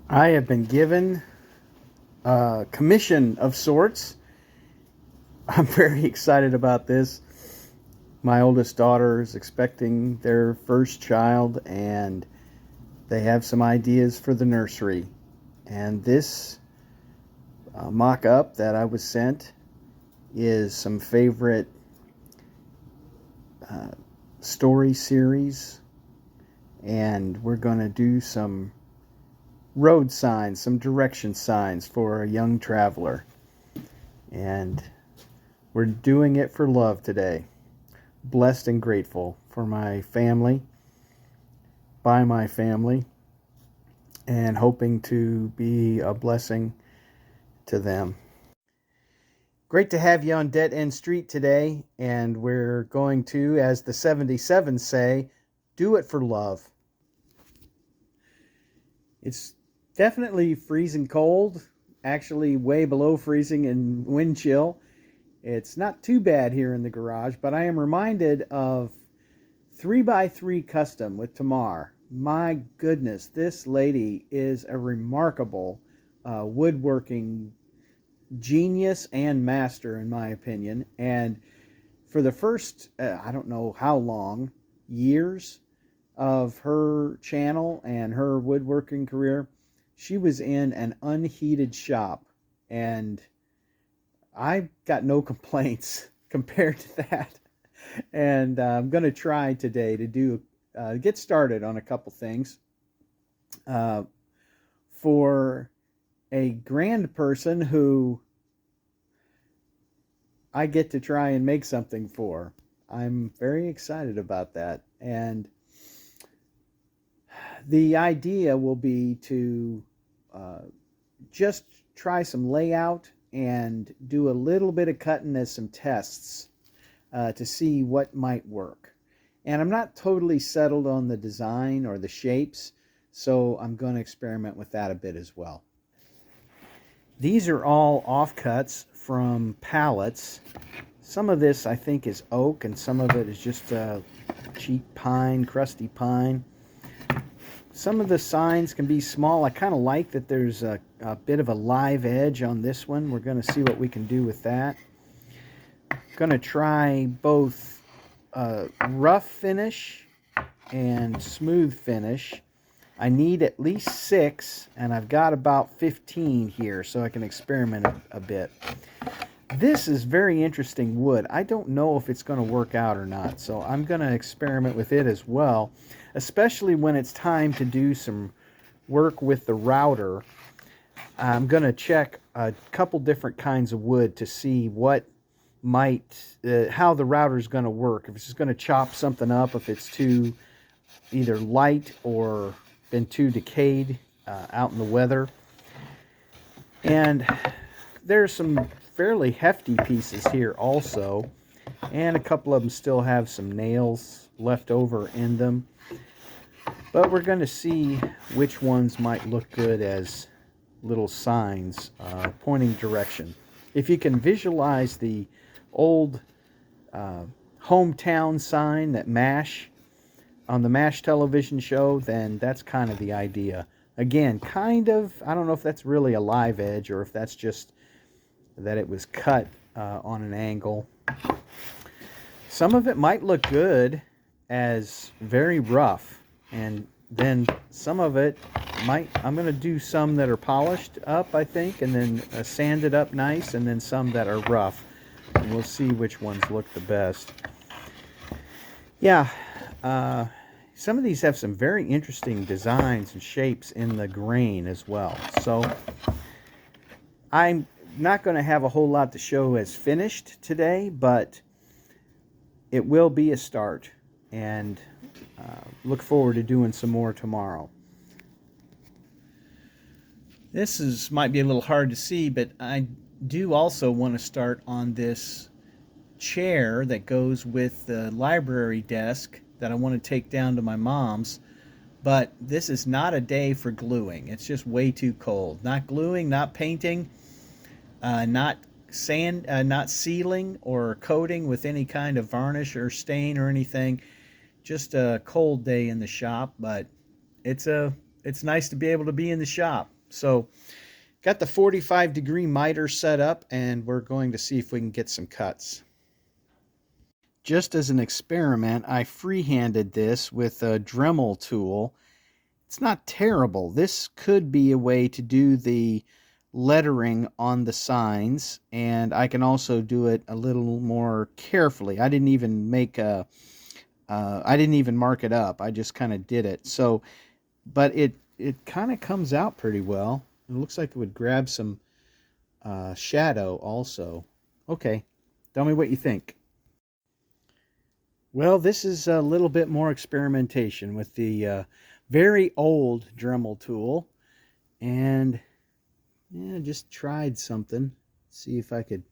I have been given a commission of sorts. I'm very excited about this. My oldest daughter is expecting their first child, and they have some ideas for the nursery. And this mock up that I was sent is some favorite uh, story series, and we're going to do some road signs, some direction signs for a young traveler. And we're doing it for love today. Blessed and grateful for my family, by my family, and hoping to be a blessing to them. Great to have you on Dead End Street today, and we're going to, as the 77s say, do it for love. It's definitely freezing cold, actually way below freezing in wind chill. It's not too bad here in the garage, but I am reminded of 3x3 Custom with Tamar. My goodness, this lady is a remarkable woodworking genius and master, in my opinion. And for the first, I don't know how long, years of her channel and her woodworking career, she was in an unheated shop. And I got no complaints compared to that. And I'm going to try today to get started on a couple things. Uh, for a grand person who I get to try and make something for, I'm very excited about that. And the idea will be to uh, just try some layout and do a little bit of cutting as some tests to see what might work. And I'm not totally settled on the design or the shapes, so I'm going to experiment with that a bit as well. These are all offcuts from pallets. Some of this I think is oak, and some of it is just cheap pine, crusty pine. Some of the signs can be small. I kind of like that there's a bit of a live edge on this one. We're going to see what we can do with that. Going to try both rough finish and smooth finish. I need at least 6, and I've got about 15 here, so I can experiment a bit. This is very interesting wood. I don't know if it's going to work out or not, so I'm going to experiment with it as well, especially when it's time to do some work with the router. I'm going to check a couple different kinds of wood to see what how the router is going to work. If it's just going to chop something up, if it's too either light or been too decayed out in the weather. And there's some fairly hefty pieces here also, and a couple of them still have some nails left over in them. But we're going to see which ones might look good as little signs pointing direction. If you can visualize the old hometown sign that MASH on the MASH television show, then that's kind of the idea. Again, kind of, I don't know if that's really a live edge or if that's just that it was cut on an angle. Some of it might look good as very rough, and then some of it might, I'm going to do some that are polished up, I think, and then sand it up nice, and then some that are rough. And we'll see which ones look the best. Yeah, some of these have some very interesting designs and shapes in the grain as well. So I'm not going to have a whole lot to show as finished today, but it will be a start, and look forward to doing some more tomorrow. This might be a little hard to see, but I do also want to start on this chair that goes with the library desk that I want to take down to my mom's. But this is not a day for gluing. It's just way too cold. Not gluing, not painting, not not sealing or coating with any kind of varnish or stain or anything. Just a cold day in the shop, but it's nice to be able to be in the shop. So got the 45-degree miter set up, and we're going to see if we can get some cuts. Just as an experiment, I freehanded this with a Dremel tool. It's not terrible. This could be a way to do the lettering on the signs, and I can also do it a little more carefully. I didn't even mark it up. I just kind of did it. So, but it kind of comes out pretty well. It looks like it would grab some shadow also. Okay, tell me what you think. Well, this is a little bit more experimentation with the very old Dremel tool, and yeah, just tried something. See if I could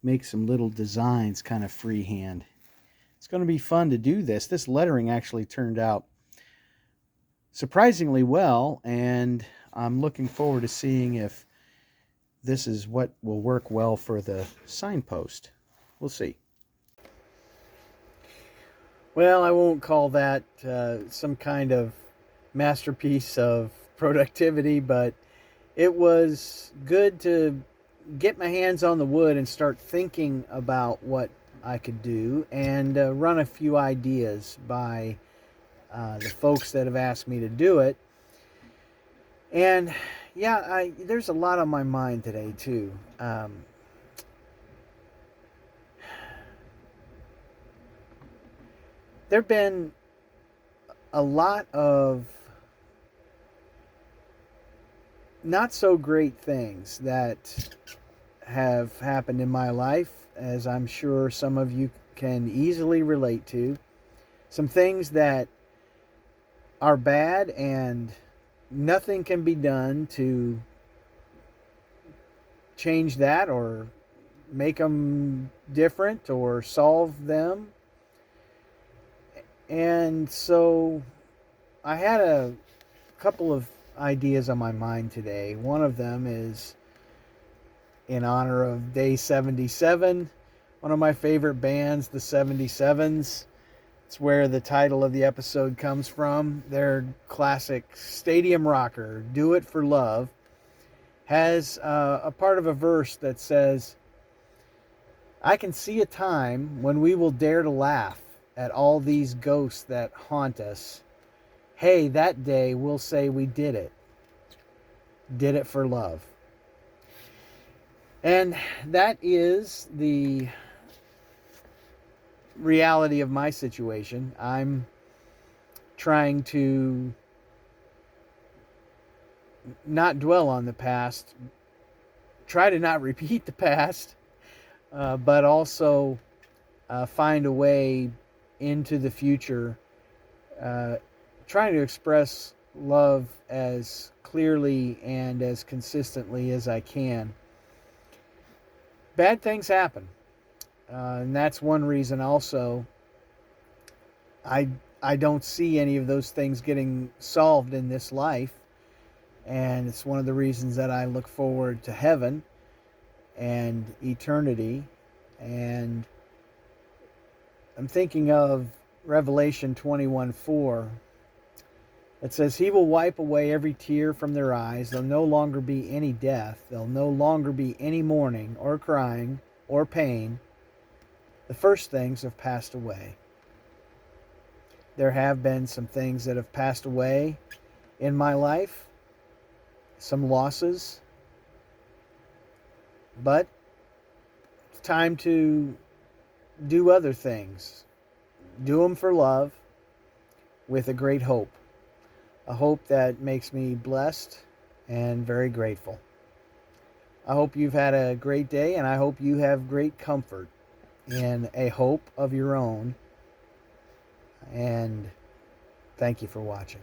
make some little designs kind of freehand. It's going to be fun to do this. This lettering actually turned out surprisingly well, and I'm looking forward to seeing if this is what will work well for the signpost. We'll see. Well, I won't call that some kind of masterpiece of productivity, but it was good to get my hands on the wood and start thinking about what I could do, and run a few ideas by the folks that have asked me to do it. And yeah, there's a lot on my mind today too. There have been a lot of not so great things that have happened in my life, as I'm sure some of you can easily relate to. Some things that are bad and nothing can be done to change that or make them different or solve them. And so I had a couple of ideas on my mind today. One of them is in honor of Day 77, one of my favorite bands, the 77s. It's where the title of the episode comes from. Their classic stadium rocker, Do It for Love, has a part of a verse that says, "I can see a time when we will dare to laugh at all these ghosts that haunt us. Hey, that day we'll say we did it for love." And that is the reality of my situation. I'm trying to not dwell on the past, try to not repeat the past, but also find a way into the future, trying to express love as clearly and as consistently as I can. Bad things happen, and that's one reason also I don't see any of those things getting solved in this life, and it's one of the reasons that I look forward to heaven and eternity. And I'm thinking of Revelation 21:4. It says, "He will wipe away every tear from their eyes. There'll no longer be any death. There'll no longer be any mourning or crying or pain. The first things have passed away." There have been some things that have passed away in my life, some losses, but it's time to do other things. Do them for love with a great hope. A hope that makes me blessed and very grateful. I hope you've had a great day, and I hope you have great comfort in a hope of your own. And thank you for watching.